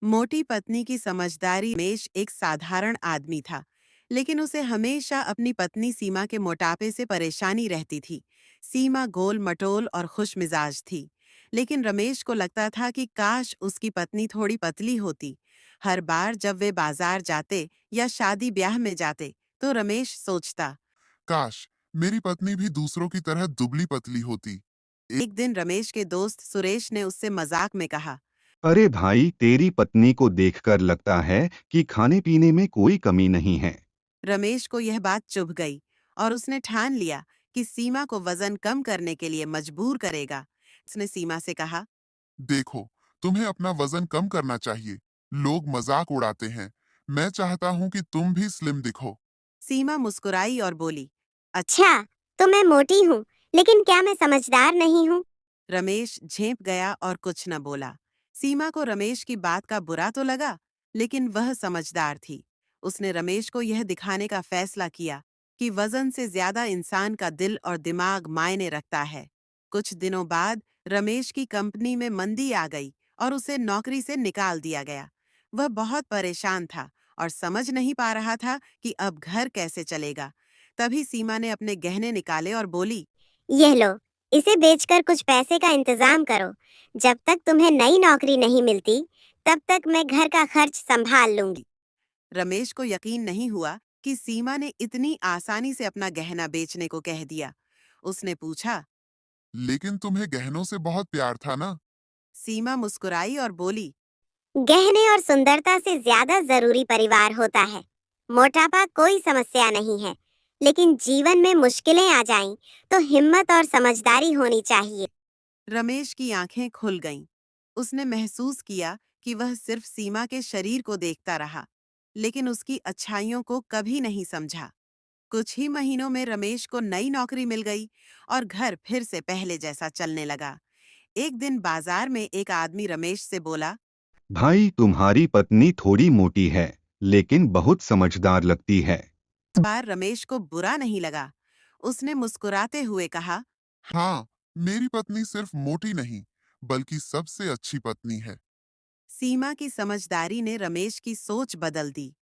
मोटी पत्नी की समझदारी। रमेश एक साधारण आदमी था, लेकिन उसे हमेशा अपनी पत्नी सीमा के मोटापे से परेशानी रहती थी। सीमा गोल मटोल और खुश मिजाज थी, लेकिन रमेश को लगता था कि काश उसकी पत्नी थोड़ी पतली होती। हर बार जब वे बाजार जाते या शादी ब्याह में जाते, तो रमेश सोचता। काश मेरी पत्नी भी दूसरों की तरह दुबली पतली होती। एक दिन रमेश के दोस्त सुरेश ने उससे मजाक में कहा। अरे भाई, तेरी पत्नी को देखकर लगता है कि खाने पीने में कोई कमी नहीं है। रमेश को यह बात चुभ गई और उसने ठान लिया कि सीमा को वजन कम करने के लिए मजबूर करेगा। उसने सीमा से कहा। देखो, तुम्हें अपना वजन कम करना चाहिए। लोग मजाक उड़ाते हैं। मैं चाहता हूँ कि तुम भी स्लिम दिखो। सीमा मुस्कुराई और बोली, अच्छा। अच्छा, तो मैं मोटी हूँ, लेकिन क्या मैं समझदार नहीं हूँ? रमेश झेंप गया और कुछ न बोला। सीमा को रमेश की बात का बुरा तो लगा, लेकिन वह समझदार थी। उसने रमेश को यह दिखाने का फैसला किया कि वजन से ज्यादा इंसान का दिल और दिमाग मायने रखता है। कुछ दिनों बाद रमेश की कंपनी में मंदी आ गई और उसे नौकरी से निकाल दिया गया। वह बहुत परेशान था और समझ नहीं पा रहा था कि अब घर कैसे चलेगा। तभी सीमा ने अपने गहने निकाले और बोली, यह लो, इसे बेचकर कुछ पैसे का इंतजाम करो। जब तक तुम्हें नई नौकरी नहीं मिलती, तब तक मैं घर का खर्च संभाल लूंगी। रमेश को यकीन नहीं हुआ कि सीमा ने इतनी आसानी से अपना गहना बेचने को कह दिया। उसने पूछा। लेकिन तुम्हें गहनों से बहुत प्यार था ना? सीमा मुस्कुराई और बोली, गहने और सुंदरता से ज्यादा जरूरी परिवार होता है। मोटापा कोई समस्या नहीं है, लेकिन जीवन में मुश्किलें आ जाएं, तो हिम्मत और समझदारी होनी चाहिए। रमेश की आंखें खुल गईं। उसने महसूस किया कि वह सिर्फ सीमा के शरीर को देखता रहा, लेकिन उसकी अच्छाइयों को कभी नहीं समझा। कुछ ही महीनों में रमेश को नई नौकरी मिल गई और घर फिर से पहले जैसा चलने लगा। एक दिन बाजार में एक आदमी रमेश से बोला। भाई, तुम्हारी पत्नी थोड़ी मोटी है, लेकिन बहुत समझदार लगती है। इस बार रमेश को बुरा नहीं लगा। उसने मुस्कुराते हुए कहा। हाँ, मेरी पत्नी सिर्फ मोटी नहीं, बल्कि सबसे अच्छी पत्नी है। सीमा की समझदारी ने रमेश की सोच बदल दी।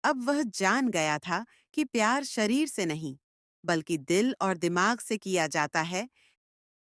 अब वह जान गया था कि प्यार शरीर से नहीं, बल्कि दिल और दिमाग से किया जाता है।